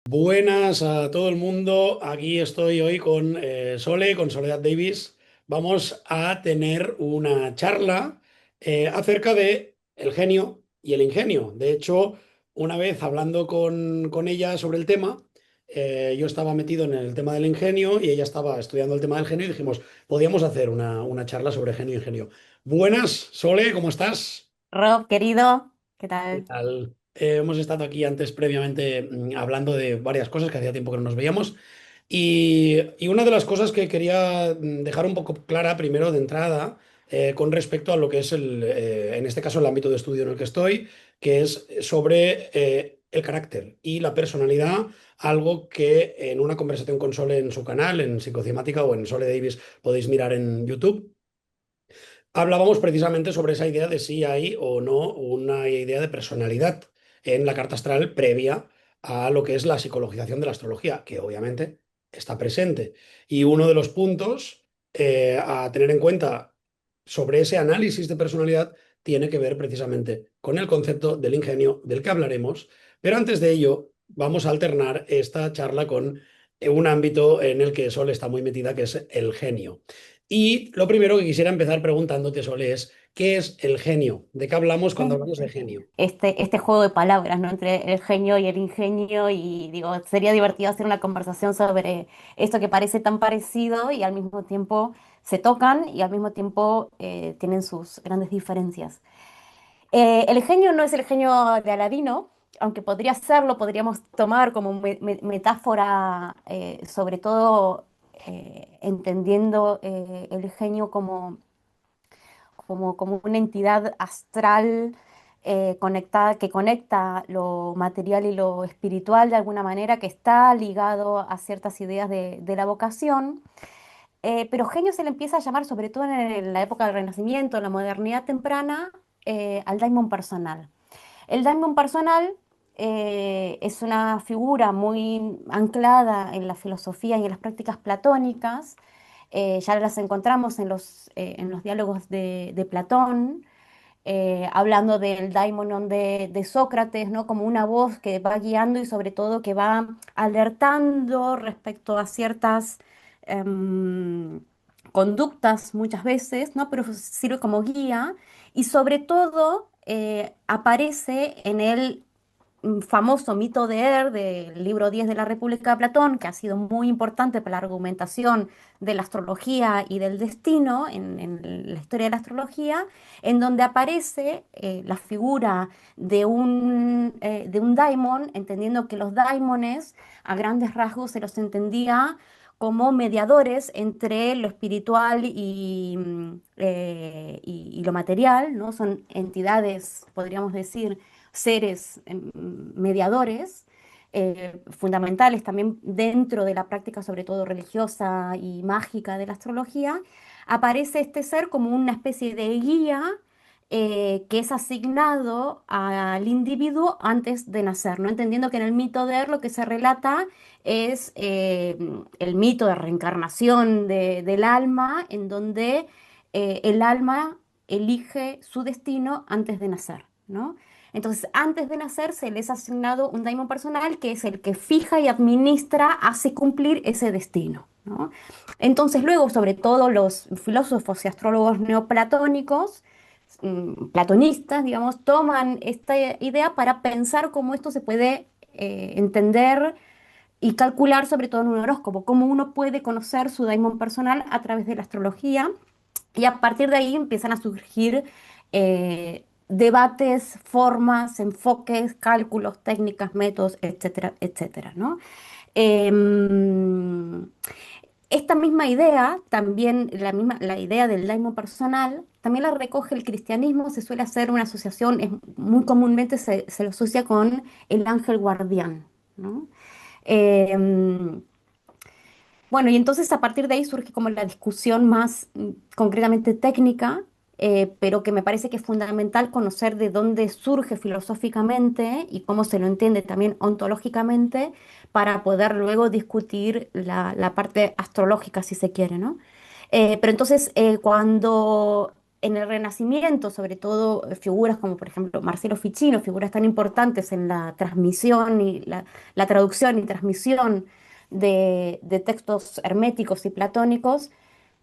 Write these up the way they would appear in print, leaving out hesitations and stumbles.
Buenas a todo el mundo. Aquí estoy hoy con con Soledad Davis. Vamos a tener una charla acerca de el genio y el ingenio. De hecho, una vez hablando con ella sobre el tema, yo estaba metido en el tema del ingenio y ella estaba estudiando el tema del genio y dijimos, podíamos hacer una charla sobre genio e ingenio. Buenas, Sole, ¿cómo estás? Rob, querido, ¿qué ¿Qué tal? tal? Hemos estado aquí antes previamente hablando de varias cosas que hacía tiempo que no nos veíamos y una de las cosas que quería dejar un poco clara primero de entrada con respecto a lo que es en este caso el ámbito de estudio en el que estoy, que es sobre el carácter y la personalidad, algo que en una conversación con Sole en su canal, en Psicocimática o en Sole Davis podéis mirar en YouTube. Hablábamos precisamente sobre esa idea de si hay o no una idea de personalidad en la carta astral previa a lo que es la psicologización de la astrología, que obviamente está presente. Y uno de los puntos a tener en cuenta sobre ese análisis de personalidad tiene que ver precisamente con el concepto del ingenio del que hablaremos. Pero antes de ello, vamos a alternar esta charla con un ámbito en el que Sol está muy metida, que es el genio. Y lo primero que quisiera empezar preguntándote, Sole, es ¿qué es el genio? ¿De qué hablamos cuando Sí. hablamos de genio? Este juego de palabras, ¿no? Entre el genio y el ingenio, y digo, sería divertido hacer una conversación sobre esto que parece tan parecido y al mismo tiempo se tocan y al mismo tiempo tienen sus grandes diferencias. El genio no es el genio de Aladino, aunque podría serlo, podríamos tomar como metáfora, sobre todo entendiendo el genio como una entidad astral, conectada, que conecta lo material y lo espiritual de alguna manera, que está ligado a ciertas ideas de la vocación. Pero genio se le empieza a llamar, sobre todo en la época del Renacimiento, en la modernidad temprana, al daimon personal. El daimon personal es una figura muy anclada en la filosofía y en las prácticas platónicas. Ya las encontramos en los diálogos de Platón, hablando del daimonon de Sócrates, ¿no? Como una voz que va guiando y sobre todo que va alertando respecto a ciertas em, conductas muchas veces, ¿no? Pero sirve como guía y sobre todo aparece en el famoso mito de del libro 10 de la República de Platón, que ha sido muy importante para la argumentación de la astrología y del destino en la historia de la astrología, en donde aparece la figura de un daimon, entendiendo que los daimones a grandes rasgos se los entendía como mediadores entre lo espiritual y lo material, ¿no? Son entidades, podríamos decir, seres mediadores, fundamentales también dentro de la práctica, sobre todo religiosa y mágica de la astrología. Aparece este ser como una especie de guía que es asignado al individuo antes de nacer, ¿no? Entendiendo que en el mito de Er lo que se relata es el mito de reencarnación del alma, en donde el alma elige su destino antes de nacer, ¿no? Entonces, antes de nacer se les ha asignado un daimon personal que es el que fija y administra, hace cumplir ese destino, ¿no? Entonces, luego, sobre todo los filósofos y astrólogos neoplatónicos, platonistas, digamos, toman esta idea para pensar cómo esto se puede entender y calcular, sobre todo en un horóscopo, cómo uno puede conocer su daimon personal a través de la astrología. Y a partir de ahí empiezan a surgir debates, formas, enfoques, cálculos, técnicas, métodos, etcétera, etcétera, ¿no? Em, Esta misma idea, también la idea del daimon personal, también la recoge el cristianismo. Se suele hacer una asociación, muy comúnmente se lo asocia con el ángel guardián, ¿no? Em, bueno, y entonces a partir de ahí surge como la discusión más concretamente técnica, pero que me parece que es fundamental conocer de dónde surge filosóficamente y cómo se lo entiende también ontológicamente para poder luego discutir la parte astrológica, si se quiere, ¿no? Pero entonces, cuando en el Renacimiento, sobre todo figuras como por ejemplo Marcelo Ficino, figuras tan importantes en la transmisión y la traducción y transmisión de textos herméticos y platónicos,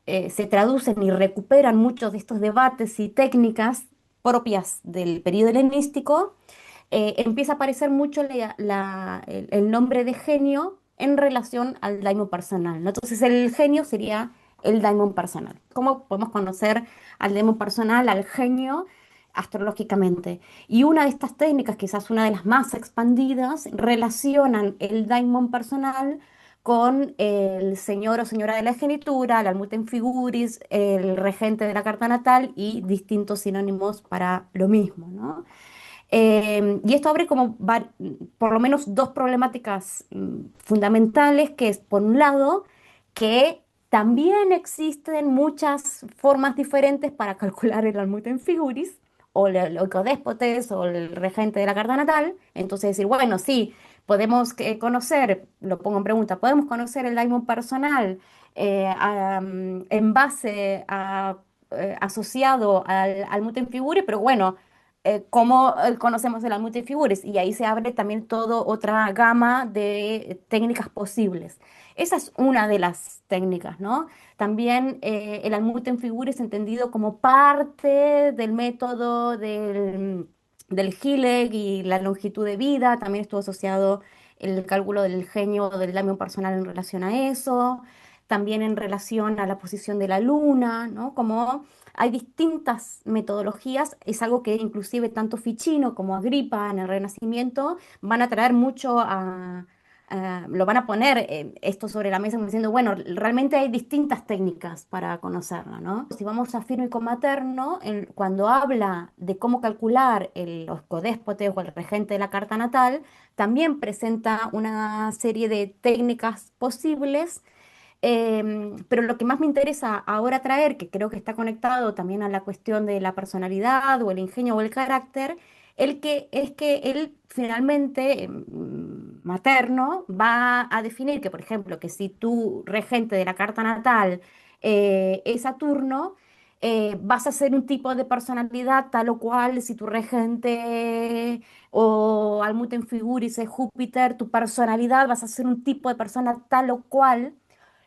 se traducen y recuperan muchos de estos debates y técnicas propias del periodo helenístico. Empieza a aparecer mucho el nombre de genio en relación al daimon personal, ¿no? Entonces el genio sería el daimon personal. ¿Cómo podemos conocer al daimon personal, al genio, astrológicamente? Y una de estas técnicas, quizás una de las más expandidas, relacionan el daimon personal con el señor o señora de la genitura, el almuten figuris, el regente de la carta natal y distintos sinónimos para lo mismo, ¿no? Y esto abre como por lo menos dos problemáticas fundamentales, que es, por un lado, que también existen muchas formas diferentes para calcular el almuten figuris, o el oicodéspotes, o el regente de la carta natal. Entonces decir, bueno, sí, podemos conocer, lo pongo en pregunta, podemos conocer el daimon personal en base a asociado al almuten figuris, pero bueno, cómo conocemos el multifigures, y ahí se abre también toda otra gama de técnicas posibles. Esa es una de las técnicas, ¿no? También el Almuten Figure es entendido como parte del método del Gileg y la longitud de vida. También estuvo asociado el cálculo del genio o del daimon personal en relación a eso. También en relación a la posición de la luna, ¿no? Como hay distintas metodologías, es algo que inclusive tanto Ficino como Agripa en el Renacimiento van a traer mucho lo van a poner esto sobre la mesa como diciendo, bueno, realmente hay distintas técnicas para conocerla, ¿no? Si vamos a Firmo y Comaterno, cuando habla de cómo calcular los codéspotes o el regente de la carta natal, también presenta una serie de técnicas posibles, pero lo que más me interesa ahora traer, que creo que está conectado también a la cuestión de la personalidad o el ingenio o el carácter, es que él finalmente, materno, va a definir que, por ejemplo, que si tu regente de la carta natal es Saturno, vas a ser un tipo de personalidad tal o cual. Si tu regente o Almuten Figuris es Júpiter, tu personalidad vas a ser un tipo de persona tal o cual,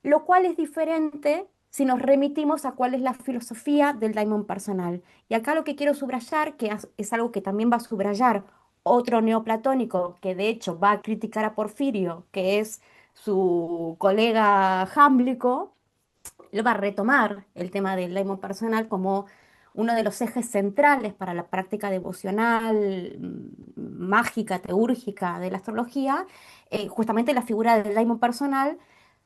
lo cual es diferente si nos remitimos a cuál es la filosofía del daimon personal. Y acá lo que quiero subrayar, que es algo que también va a subrayar otro neoplatónico, que de hecho va a criticar a Porfirio, que es su colega Jámblico. Él va a retomar el tema del daimon personal como uno de los ejes centrales para la práctica devocional, mágica, teúrgica de la astrología, justamente la figura del daimon personal,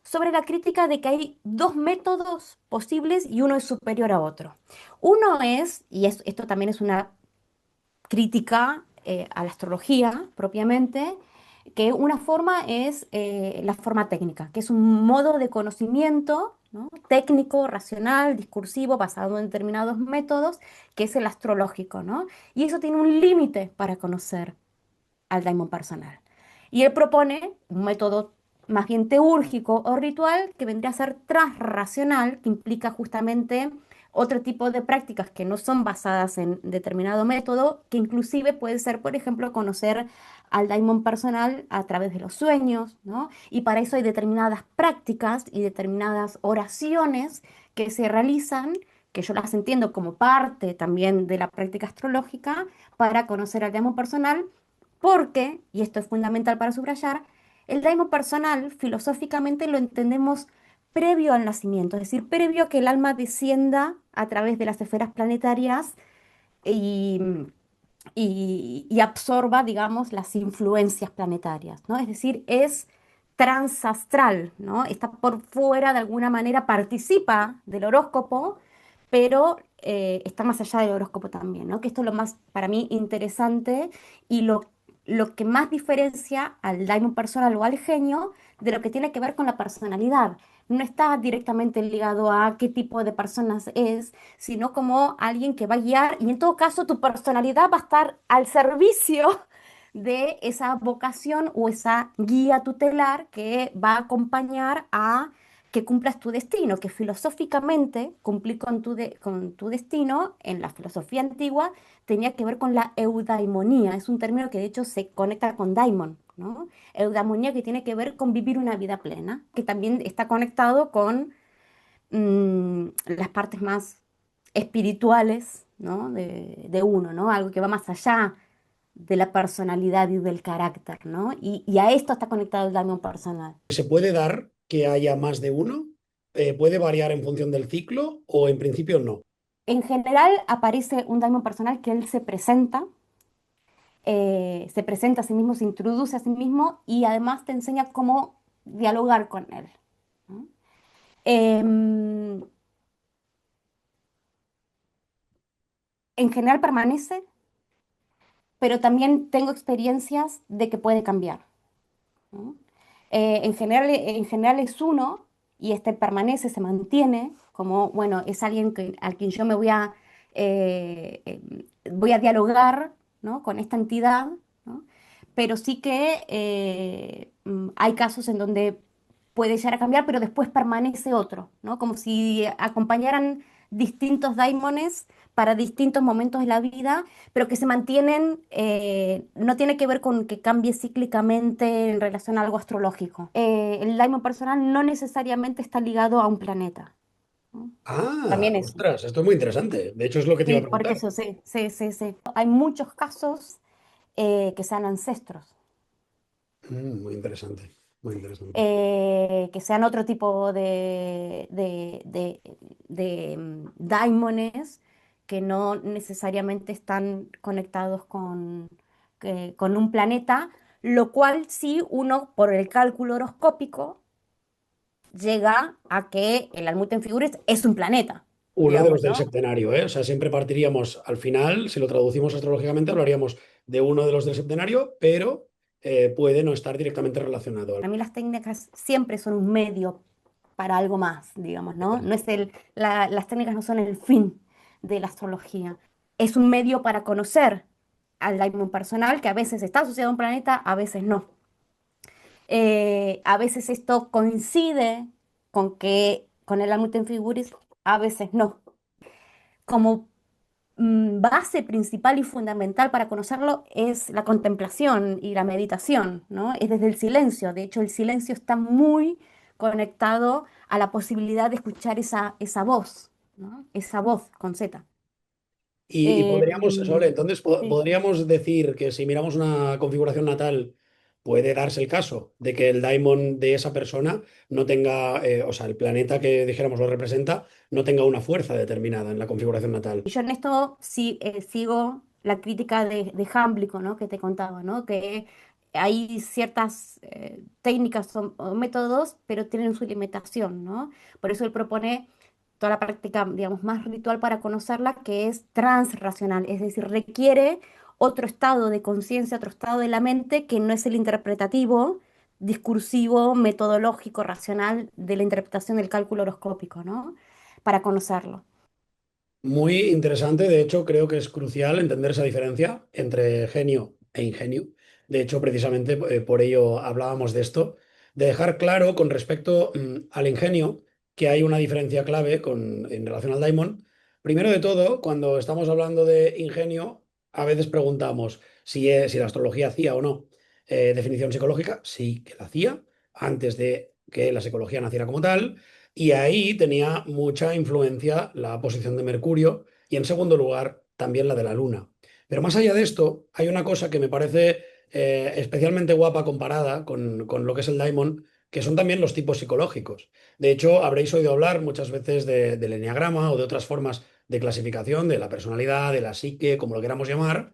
sobre la crítica de que hay dos métodos posibles y uno es superior a otro. Uno es, y esto también es una crítica a la astrología propiamente, que una forma es la forma técnica, que es un modo de conocimiento, ¿no? Técnico, racional, discursivo, basado en determinados métodos, que es el astrológico, ¿no? Y eso tiene un límite para conocer al daimon personal. Y él propone un método más bien teúrgico o ritual, que vendría a ser transracional, que implica justamente otro tipo de prácticas que no son basadas en determinado método, que inclusive puede ser, por ejemplo, conocer al daimon personal a través de los sueños, ¿no? Y para eso hay determinadas prácticas y determinadas oraciones que se realizan, que yo las entiendo como parte también de la práctica astrológica, para conocer al daimon personal, porque, y esto es fundamental para subrayar, el daimon personal filosóficamente lo entendemos previo al nacimiento, es decir, previo a que el alma descienda a través de las esferas planetarias y, y absorba, digamos, las influencias planetarias, ¿no? Es decir, es transastral, ¿no? Está por fuera, de alguna manera participa del horóscopo, pero está más allá del horóscopo también, ¿no? Que esto es lo más, para mí, interesante, y lo que más diferencia al daimon personal o al genio de lo que tiene que ver con la personalidad. No está directamente ligado a qué tipo de personas es, sino como alguien que va a guiar, y en todo caso tu personalidad va a estar al servicio de esa vocación o esa guía tutelar que va a acompañar a que cumplas tu destino, que filosóficamente cumplir con tu destino en la filosofía antigua tenía que ver con la eudaimonía. Es un término que de hecho se conecta con daimon, ¿no? Eudaimonía que tiene que ver con vivir una vida plena, que también está conectado con las partes más espirituales, ¿no? de uno, ¿no? Algo que va más allá de la personalidad y del carácter, ¿no? Y a esto está conectado el daimon personal. ¿Se puede dar que haya más de uno? ¿Puede variar en función del ciclo o en principio no? En general aparece un daimon personal que él se presenta a sí mismo, se introduce a sí mismo y además te enseña cómo dialogar con él, ¿no? Em, en general permanece, pero también tengo experiencias de que puede cambiar, ¿no? En general es uno y este permanece, se mantiene como, bueno, es alguien al quien yo me voy a dialogar, ¿no? Con esta entidad, ¿no? Pero sí que hay casos en donde puede llegar a cambiar, pero después permanece otro, ¿no? Como si acompañaran distintos daimones para distintos momentos de la vida, pero que se mantienen, no tiene que ver con que cambie cíclicamente en relación a algo astrológico. El daimon personal no necesariamente está ligado a un planeta, ¿no? Ah, También eso. ostras, esto es muy interesante. De hecho, es lo que te iba a Sí, porque preguntar. eso sí, sí, sí, sí. Hay muchos casos que sean ancestros, Muy interesante, muy interesante. que sean otro tipo daimones que no necesariamente están conectados con un planeta, lo cual sí uno, por el cálculo horoscópico, llega a que el Almuten Figuris es un planeta, Uno de digamos, los del ¿no? septenario, ¿eh? O sea, siempre partiríamos al final, si lo traducimos astrológicamente, hablaríamos de uno de los del septenario, pero puede no estar directamente relacionado. Para mí las técnicas siempre son un medio para algo más, digamos, ¿no? No es las técnicas no son el fin de la astrología. Es un medio para conocer al daimon personal que a veces está asociado a un planeta, a veces no. A veces esto coincide con el Almuten Figuris, a veces no. Como base principal y fundamental para conocerlo es la contemplación y la meditación, ¿no? Es desde el silencio. De hecho, el silencio está muy conectado a la posibilidad de escuchar esa voz, ¿no? Esa voz con Z. Y podríamos, Sole, Mm, entonces sí. podríamos decir que si miramos una configuración natal, puede darse el caso de que el daimon de esa persona no tenga, o sea, el planeta que dijéramos lo representa, no tenga una fuerza determinada en la configuración natal. Y yo en esto sí sigo la crítica de Jámblico, ¿no? Que te contaba, ¿no? Que hay ciertas técnicas o métodos, pero tienen su limitación, ¿no? Por eso él propone toda la práctica, digamos, más ritual para conocerla, que es transracional, es decir, requiere otro estado de conciencia, otro estado de la mente que no es el interpretativo, discursivo, metodológico, racional de la interpretación del cálculo horoscópico, ¿no? Para conocerlo. Muy interesante, de hecho, creo que es crucial entender esa diferencia entre genio e ingenio. De hecho, precisamente por ello hablábamos de esto, de dejar claro con respecto al ingenio que hay una diferencia clave en relación al daimon. Primero de todo, cuando estamos hablando de ingenio, a veces preguntamos si la astrología hacía o no definición psicológica. Sí que la hacía antes de que la psicología naciera como tal. Y ahí tenía mucha influencia la posición de Mercurio y en segundo lugar también la de la Luna. Pero más allá de esto, hay una cosa que me parece especialmente guapa comparada con lo que es el Daimon, que son también los tipos psicológicos. De hecho, habréis oído hablar muchas veces del eneagrama o de otras formas de clasificación de la personalidad, de la psique, como lo queramos llamar,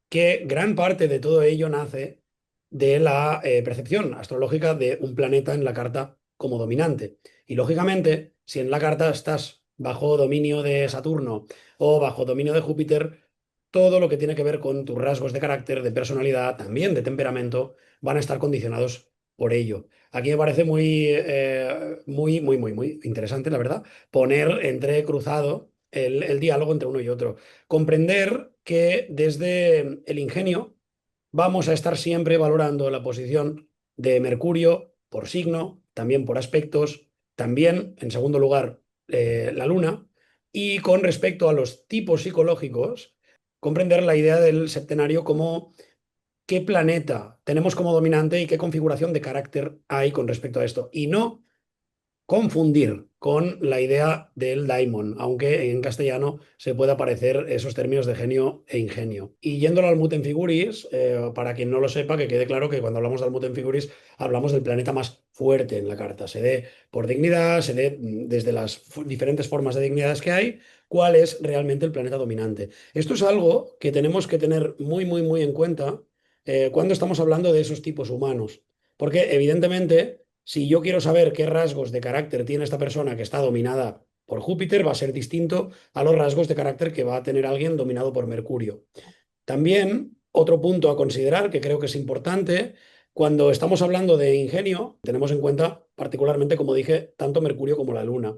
que gran parte de todo ello nace de la percepción astrológica de un planeta en la carta como dominante. Y lógicamente, si en la carta estás bajo dominio de Saturno o bajo dominio de Júpiter, todo lo que tiene que ver con tus rasgos de carácter, de personalidad, también de temperamento, van a estar condicionados por ello. Aquí me parece muy interesante, la verdad, poner entrecruzado el diálogo entre uno y otro. Comprender que desde el ingenio vamos a estar siempre valorando la posición de Mercurio por signo, también por aspectos, también, en segundo lugar, la Luna, y con respecto a los tipos psicológicos, comprender la idea del septenario como qué planeta tenemos como dominante y qué configuración de carácter hay con respecto a esto. Y no confundir con la idea del daimon, aunque en castellano se pueda parecer esos términos de genio e ingenio. Y yéndolo al Mutem Figuris, para quien no lo sepa, que quede claro que cuando hablamos del Mutem Figuris hablamos del planeta más fuerte en la carta. Se dé por dignidad, se dé desde las diferentes formas de dignidades que hay, cuál es realmente el planeta dominante. Esto es algo que tenemos que tener muy, muy, muy en cuenta cuando estamos hablando de esos tipos humanos. Porque evidentemente si yo quiero saber qué rasgos de carácter tiene esta persona que está dominada por Júpiter, va a ser distinto a los rasgos de carácter que va a tener alguien dominado por Mercurio. También, otro punto a considerar que creo que es importante, cuando estamos hablando de ingenio, tenemos en cuenta particularmente, como dije, tanto Mercurio como la Luna.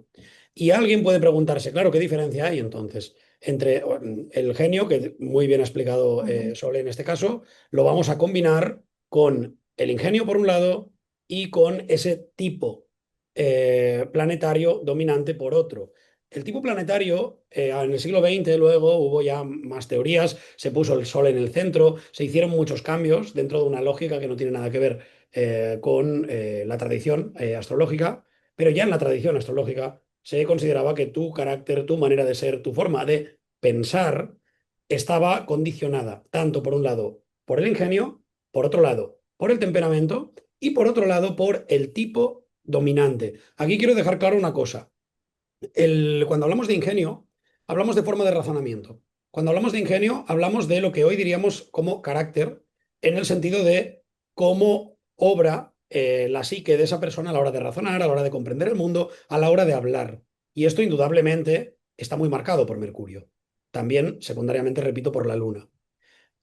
Y alguien puede preguntarse, claro, ¿qué diferencia hay entonces entre el genio, que muy bien ha explicado Ujú. Sole en este caso, lo vamos a combinar con el ingenio por un lado y con ese tipo planetario dominante por otro? El tipo planetario, en el siglo XX luego hubo ya más teorías, se puso el Sol en el centro, se hicieron muchos cambios dentro de una lógica que no tiene nada que ver con la tradición astrológica, pero ya en la tradición astrológica se consideraba que tu carácter, tu manera de ser, tu forma de pensar estaba condicionada, tanto por un lado por el ingenio, por otro lado por el temperamento y por otro lado por el tipo dominante. Aquí quiero dejar claro una cosa. Cuando hablamos de ingenio, hablamos de forma de razonamiento. Cuando hablamos de ingenio, hablamos de lo que hoy diríamos como carácter, en el sentido de cómo obra la psique de esa persona a la hora de razonar, a la hora de comprender el mundo, a la hora de hablar. Y esto indudablemente está muy marcado por Mercurio. También, secundariamente, repito, por la Luna.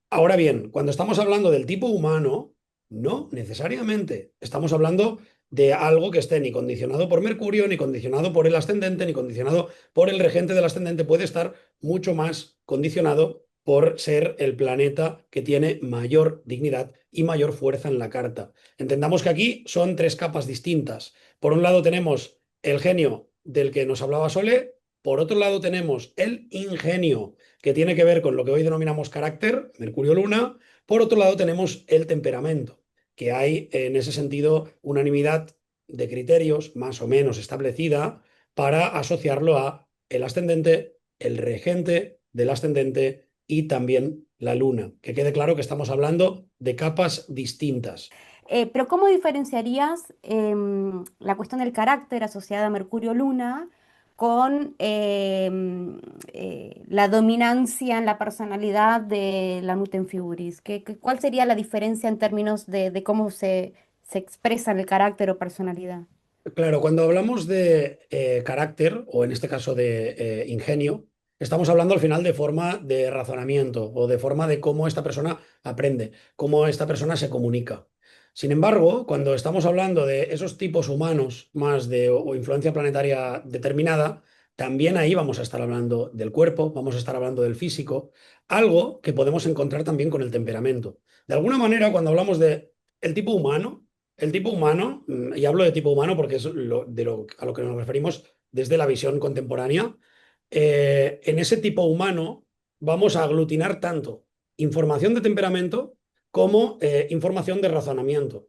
Ahora bien, cuando estamos hablando del tipo humano, no necesariamente estamos hablando de algo que esté ni condicionado por Mercurio, ni condicionado por el ascendente, ni condicionado por el regente del ascendente. Puede estar mucho más condicionado por ser el planeta que tiene mayor dignidad y mayor fuerza en la carta. Entendamos que aquí son tres capas distintas. Por un lado tenemos el genio del que nos hablaba Sole, por otro lado tenemos el ingenio que tiene que ver con lo que hoy denominamos carácter, Mercurio-Luna. Por otro lado, tenemos el temperamento, que hay en ese sentido unanimidad de criterios más o menos establecida para asociarlo a el ascendente, el regente del ascendente y también la Luna. Que quede claro que estamos hablando de capas distintas. Pero ¿cómo diferenciarías la cuestión del carácter asociada a Mercurio-Luna con la dominancia en la personalidad de la Nuten Figuris? ¿Cuál sería la diferencia en términos de cómo se expresa el carácter o personalidad? Claro, cuando hablamos de carácter, o en este caso de ingenio, estamos hablando al final de forma de razonamiento o de forma de cómo esta persona aprende, cómo esta persona se comunica. Sin embargo, cuando estamos hablando de esos tipos humanos más de o influencia planetaria determinada, también ahí vamos a estar hablando del cuerpo, vamos a estar hablando del físico, algo que podemos encontrar también con el temperamento. De alguna manera, cuando hablamos de el tipo humano, y hablo de tipo humano porque es a lo que nos referimos desde la visión contemporánea, en ese tipo humano vamos a aglutinar tanto información de temperamento como información de razonamiento.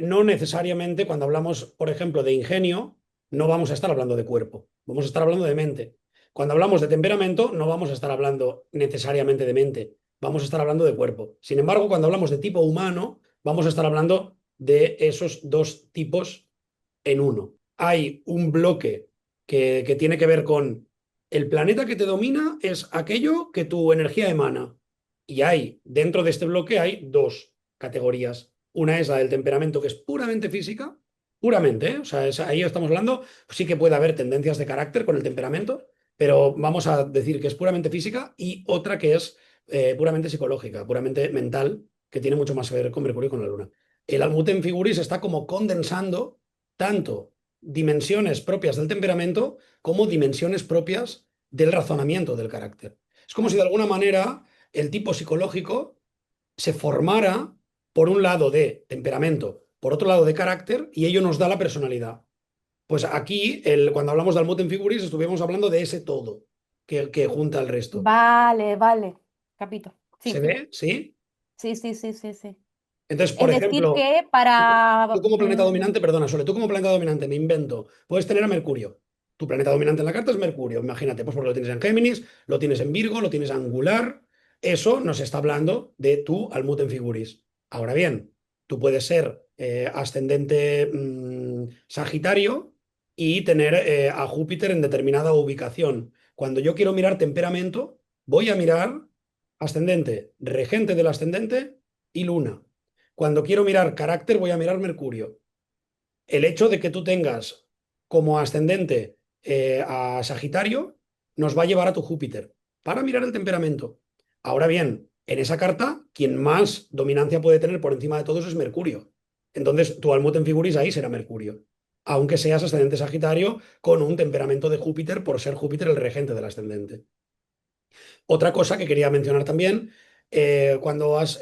No necesariamente cuando hablamos, por ejemplo, de ingenio, no vamos a estar hablando de cuerpo, vamos a estar hablando de mente. Cuando hablamos de temperamento, no vamos a estar hablando necesariamente de mente, vamos a estar hablando de cuerpo. Sin embargo, cuando hablamos de tipo humano, vamos a estar hablando de esos dos tipos en uno. Hay un bloque que tiene que ver con el planeta que te domina es aquello que tu energía emana. Y hay, dentro de este bloque hay dos categorías. Una es la del temperamento, que es puramente física, puramente, ¿eh? O sea, ahí estamos hablando, sí que puede haber tendencias de carácter con el temperamento, pero vamos a decir que es puramente física y otra que es puramente psicológica, puramente mental, que tiene mucho más que ver con Mercurio y con la Luna. El Almuten Figuris está como condensando tanto dimensiones propias del temperamento como dimensiones propias del razonamiento del carácter. Es como si de alguna manera el tipo psicológico se formara por un lado de temperamento, por otro lado de carácter, y ello nos da la personalidad. Pues aquí, cuando hablamos de Almuten Figuris, estuvimos hablando de ese todo que junta el resto. Vale, vale. Capito. ¿Se Sí, ve? ¿Sí? sí, sí, sí, sí, sí. Entonces, Es por decir ejemplo, que tú para... como planeta dominante, perdona, Sole, tú como planeta dominante, me invento, puedes tener a Mercurio. Tu planeta dominante en la carta es Mercurio, imagínate, pues porque lo tienes en Géminis, lo tienes en Virgo, lo tienes angular. Eso nos está hablando de tu Almuten Figuris. Ahora bien, tú puedes ser ascendente Sagitario y tener a Júpiter en determinada ubicación. Cuando yo quiero mirar temperamento, voy a mirar ascendente, regente del ascendente y luna. Cuando quiero mirar carácter, voy a mirar Mercurio. El hecho de que tú tengas como ascendente a Sagitario nos va a llevar a tu Júpiter para mirar el temperamento. Ahora bien, en esa carta, quien más dominancia puede tener por encima de todos es Mercurio. Entonces, tu Almut figuris ahí será Mercurio. Aunque seas ascendente Sagitario con un temperamento de Júpiter por ser Júpiter el regente del ascendente. Otra cosa que quería mencionar también, cuando has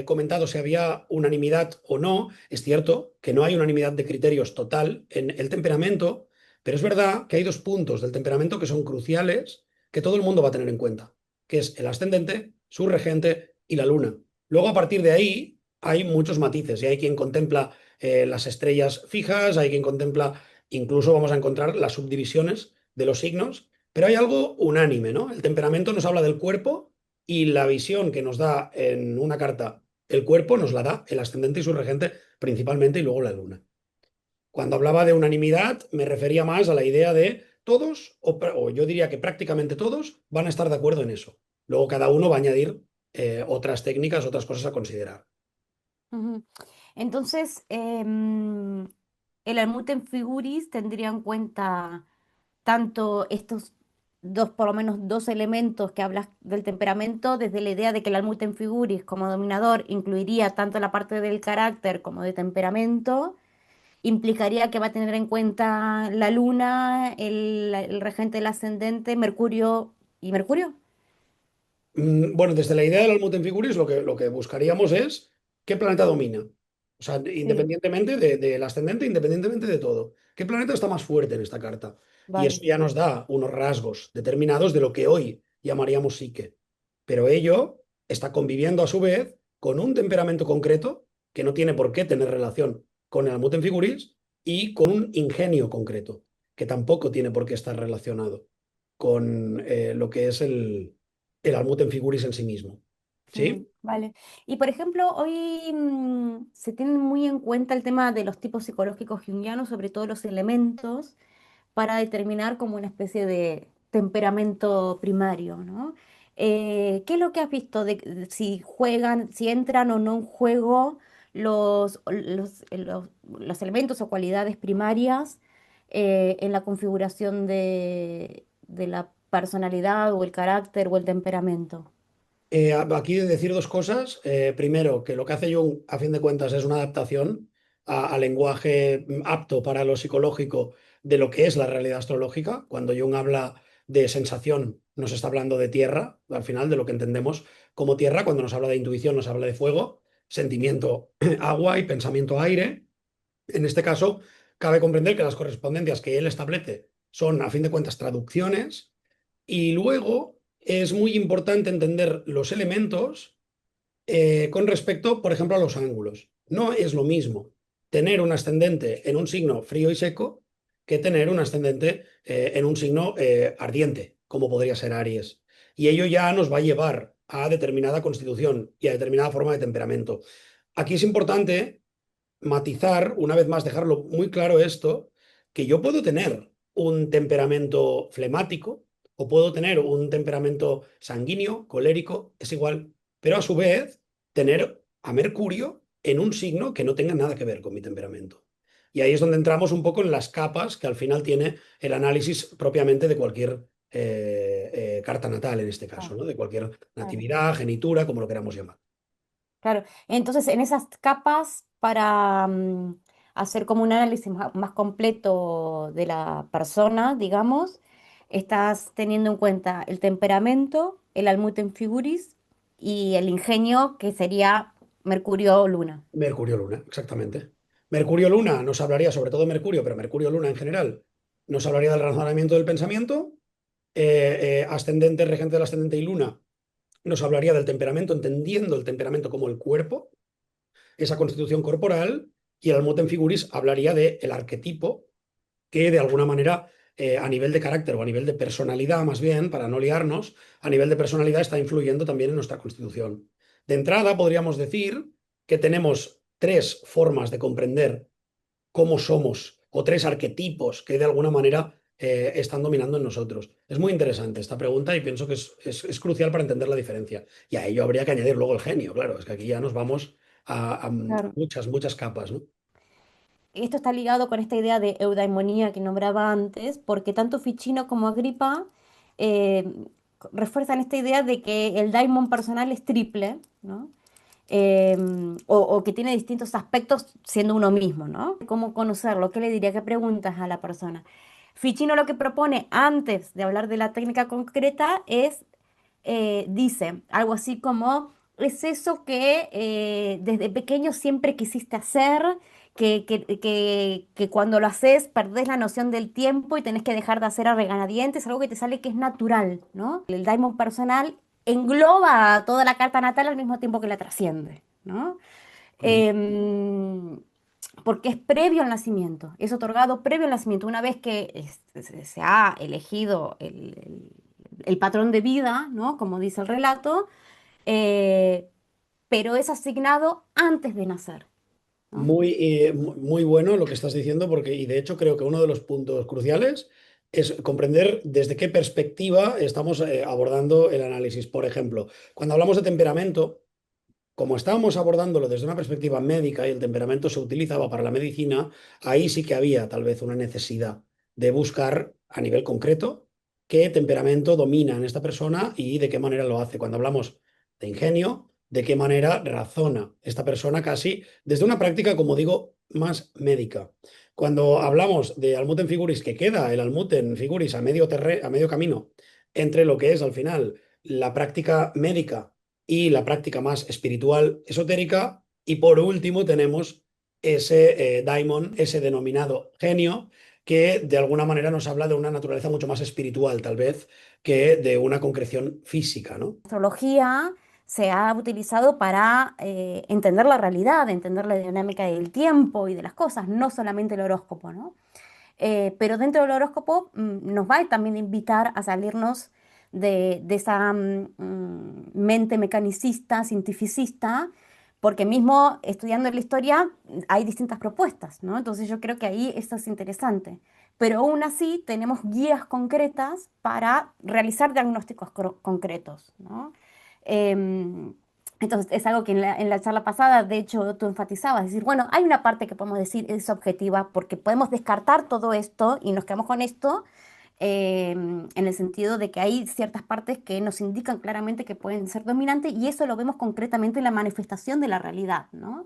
comentado si había unanimidad o no, es cierto que no hay unanimidad de criterios total en el temperamento, pero es verdad que hay dos puntos del temperamento que son cruciales que todo el mundo va a tener en cuenta, que es el ascendente, su regente y la luna. Luego, a partir de ahí, hay muchos matices y hay quien contempla las estrellas fijas, hay quien contempla, incluso vamos a encontrar las subdivisiones de los signos, pero hay algo unánime, ¿no? El temperamento nos habla del cuerpo y la visión que nos da en una carta el cuerpo nos la da el ascendente y su regente principalmente y luego la luna. Cuando hablaba de unanimidad me refería más a la idea de todos, o yo diría que prácticamente todos, van a estar de acuerdo en eso. Luego cada uno va a añadir otras técnicas, otras cosas a considerar. Ujú. Entonces, el Almuten Figuris tendría en cuenta tanto estos dos, por lo menos dos elementos que hablas del temperamento, desde la idea de que el Almuten Figuris como dominador incluiría tanto la parte del carácter como de temperamento, implicaría que va a tener en cuenta la luna, el regente del ascendente, Mercurio y Mercurio. Bueno, desde la idea del Almuten Figuris, lo que buscaríamos es qué planeta domina. O sea, Sí, independientemente del ascendente, independientemente de todo. ¿Qué planeta está más fuerte en esta carta? Y eso vale. ya nos da unos rasgos determinados de lo que hoy llamaríamos psique. Pero ello está conviviendo a su vez con un temperamento concreto que no tiene por qué tener relación con el Almuten Figuris y con un ingenio concreto que tampoco tiene por qué estar relacionado con lo que es el Almuten Figuris en sí mismo. ¿Sí? Vale. Y por ejemplo, hoy se tiene muy en cuenta el tema de los tipos psicológicos junguianos, sobre todo los elementos, para determinar como una especie de temperamento primario, ¿no? ¿Qué es lo que has visto de si juegan, si entran o no en juego los elementos o cualidades primarias en la configuración de la personalidad o el carácter o el temperamento? Aquí de decir dos cosas. Primero, que lo que hace Jung, a fin de cuentas, es una adaptación a lenguaje apto para lo psicológico de lo que es la realidad astrológica. Cuando Jung habla de sensación, nos está hablando de tierra, al final, de lo que entendemos como tierra. Cuando nos habla de intuición, nos habla de fuego, sentimiento, agua y pensamiento, aire. En este caso, cabe comprender que las correspondencias que él establece son, a fin de cuentas, traducciones y luego es muy importante entender los elementos con respecto, por ejemplo, a los ángulos. No es lo mismo tener un ascendente en un signo frío y seco que tener un ascendente en un signo ardiente, como podría ser Aries. Y ello ya nos va a llevar a determinada constitución y a determinada forma de temperamento. Aquí es importante matizar, una vez más, dejarlo muy claro esto, que yo puedo tener un temperamento flemático o puedo tener un temperamento sanguíneo, colérico, es igual, pero a su vez tener a Mercurio en un signo que no tenga nada que ver con mi temperamento. Y ahí es donde entramos un poco en las capas que al final tiene el análisis propiamente de cualquier carta natal, en este caso, Ah, ¿no? De cualquier claro. natividad, genitura, como lo queramos llamar. Claro, entonces en esas capas para hacer como un análisis más completo de la persona, digamos, estás teniendo en cuenta el temperamento, el almutem figuris y el ingenio, que sería Mercurio o Luna. Mercurio Luna, exactamente. Mercurio-Luna nos hablaría sobre todo de Mercurio, pero Mercurio-Luna en general nos hablaría del razonamiento del pensamiento. Ascendente, regente del ascendente y Luna nos hablaría del temperamento, entendiendo el temperamento como el cuerpo, esa constitución corporal, y el Almuten Figuris hablaría del arquetipo que de alguna manera a nivel de carácter o a nivel de personalidad, más bien, para no liarnos, a nivel de personalidad está influyendo también en nuestra constitución. De entrada, podríamos decir que tenemos tres formas de comprender cómo somos o tres arquetipos que de alguna manera están dominando en nosotros. Es muy interesante esta pregunta y pienso que es crucial para entender la diferencia. Y a ello habría que añadir luego el genio, claro, es que aquí ya nos vamos a Claro. muchas, muchas capas, ¿no? Esto está ligado con esta idea de eudaimonía que nombraba antes, porque tanto Ficino como Agripa eh, refuerzan esta idea de que el daimon personal es triple, ¿no? O que tiene distintos aspectos siendo uno mismo, ¿no? ¿Cómo conocerlo? ¿Qué le diría? ¿Qué preguntas a la persona? Ficino lo que propone antes de hablar de la técnica concreta es, dice algo así como, es eso que desde pequeño siempre quisiste hacer, que cuando lo haces perdés la noción del tiempo y tenés que dejar de hacer a regañadientes, algo que te sale que es natural, ¿no? El daimon personal engloba toda la carta natal al mismo tiempo que la trasciende, ¿no? Em, Porque es previo al nacimiento, es otorgado previo al nacimiento. Una vez que se ha elegido el patrón de vida, ¿no? Como dice el relato, eh, pero es asignado antes de nacer, ¿no? Muy bueno lo que estás diciendo, porque, y de hecho creo que uno de los puntos cruciales es comprender desde qué perspectiva estamos abordando el análisis. Por ejemplo, cuando hablamos de temperamento, como estábamos abordándolo desde una perspectiva médica y el temperamento se utilizaba para la medicina, ahí sí que había tal vez una necesidad de buscar a nivel concreto qué temperamento domina en esta persona y de qué manera lo hace. Cuando hablamos de ingenio, de qué manera razona esta persona casi desde una práctica, como digo, más médica. Cuando hablamos de Almuten Figuris, que queda el Almuten Figuris a medio camino entre lo que es al final la práctica médica y la práctica más espiritual esotérica. Y por último tenemos ese daimon, ese denominado genio, que de alguna manera nos habla de una naturaleza mucho más espiritual, tal vez, que de una concreción física, ¿no? Astrología se ha utilizado para entender la realidad, entender la dinámica del tiempo y de las cosas, no solamente el horóscopo, ¿no? Pero dentro del horóscopo nos va a también invitar a salirnos de esa mente mecanicista, cientificista, porque mismo estudiando la historia hay distintas propuestas, ¿no? Entonces yo creo que ahí esto es interesante. Pero aún así tenemos guías concretas para realizar diagnósticos concretos, ¿no? Em, entonces, es algo que en la charla pasada, de hecho, tú enfatizabas, es decir, bueno, hay una parte que podemos decir es objetiva porque podemos descartar todo esto y nos quedamos con esto, en el sentido de que hay ciertas partes que nos indican claramente que pueden ser dominantes y eso lo vemos concretamente en la manifestación de la realidad, ¿no?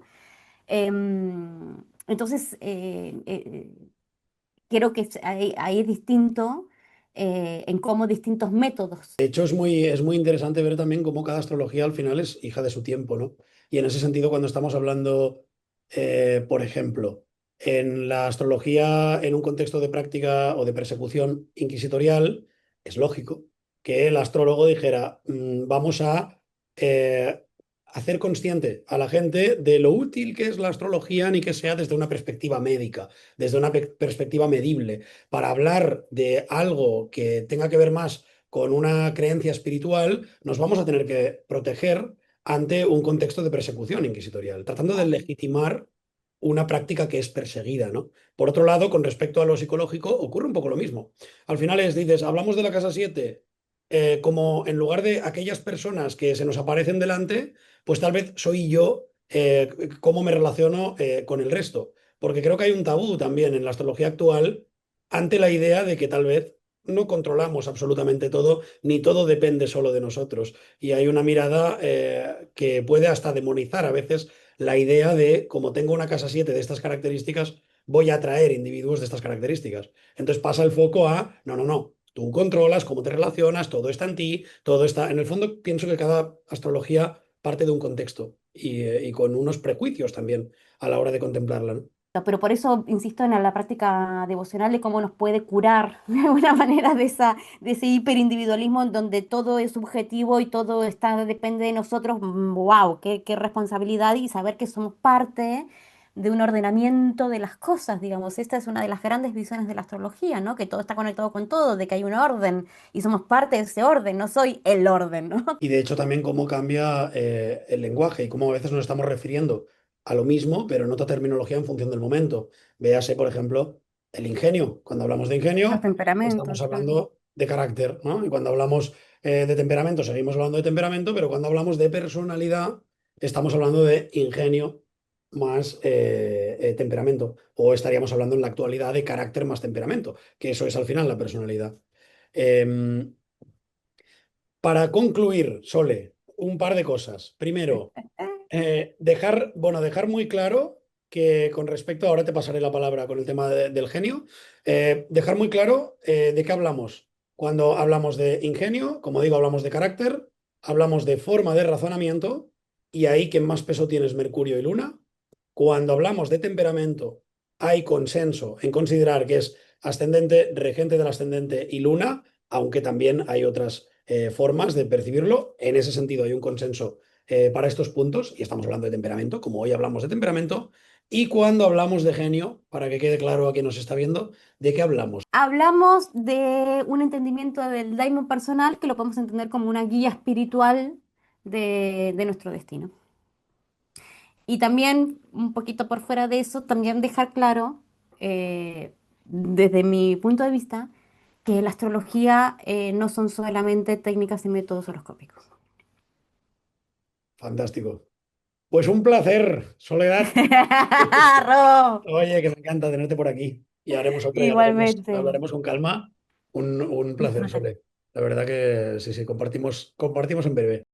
Entonces, creo que ahí es distinto en cómo distintos métodos. De hecho, es muy interesante ver también cómo cada astrología al final es hija de su tiempo, ¿no? Y en ese sentido, cuando estamos hablando, por ejemplo, en la astrología en un contexto de práctica o de persecución inquisitorial, es lógico que el astrólogo dijera, vamos a eh, hacer consciente a la gente de lo útil que es la astrología, ni que sea desde una perspectiva médica, desde una perspectiva medible, para hablar de algo que tenga que ver más con una creencia espiritual, nos vamos a tener que proteger ante un contexto de persecución inquisitorial, tratando de legitimar una práctica que es perseguida, ¿no? Por otro lado, con respecto a lo psicológico, ocurre un poco lo mismo. Al final dices, hablamos de la casa 7 como en lugar de aquellas personas que se nos aparecen delante, pues tal vez soy yo cómo me relaciono con el resto. Porque creo que hay un tabú también en la astrología actual ante la idea de que tal vez no controlamos absolutamente todo, ni todo depende solo de nosotros. Y hay una mirada que puede hasta demonizar a veces la idea de, como tengo una casa 7 de estas características, voy a atraer individuos de estas características. Entonces pasa el foco a, no, no, no, tú controlas cómo te relacionas, todo está en ti, todo está... En el fondo, pienso que cada astrología parte de un contexto y con unos prejuicios también a la hora de contemplarla, ¿no? Pero por eso insisto en la práctica devocional de cómo nos puede curar de alguna manera de ese hiperindividualismo en donde todo es subjetivo y todo está, depende de nosotros. ¡Wow! Qué responsabilidad y saber que somos parte de un ordenamiento de las cosas, digamos. Esta es una de las grandes visiones de la astrología, ¿no? Que todo está conectado con todo, de que hay un orden y somos parte de ese orden, no soy el orden, ¿no? Y de hecho también cómo cambia el lenguaje y cómo a veces nos estamos refiriendo a lo mismo, pero en otra terminología en función del momento. Véase, por ejemplo, el ingenio. Cuando hablamos de Los ingenio, estamos temperamentos, claro. hablando de carácter, ¿no? Y cuando hablamos de temperamento, seguimos hablando de temperamento, pero cuando hablamos de personalidad, estamos hablando de ingenio más temperamento. O estaríamos hablando en la actualidad de carácter más temperamento, que eso es al final la personalidad. Em, para concluir, Sole, un par de cosas. Primero, dejar muy claro que con respecto, ahora te pasaré la palabra con el tema del genio, dejar muy claro de qué hablamos. Cuando hablamos de ingenio, como digo, hablamos de carácter, hablamos de forma de razonamiento, y ahí quien más peso tiene es Mercurio y Luna. Cuando hablamos de temperamento, hay consenso en considerar que es ascendente, regente del ascendente y Luna, aunque también hay otras formas de percibirlo. En ese sentido, hay un consenso para estos puntos, y estamos hablando de temperamento, como hoy hablamos de temperamento. Y cuando hablamos de genio, para que quede claro a quien nos está viendo, ¿de qué hablamos? Hablamos de un entendimiento del daimon personal que lo podemos entender como una guía espiritual de nuestro destino. Y también, un poquito por fuera de eso, también dejar claro, desde mi punto de vista, que la astrología no son solamente técnicas y métodos horoscópicos. Fantástico. Pues un placer, Soledad. Ro, Oye, que me encanta tenerte por aquí. Y haremos otra y igualmente. hablaremos con calma. Un placer, Disfrútalo. Sole. La verdad que sí, sí, compartimos en breve.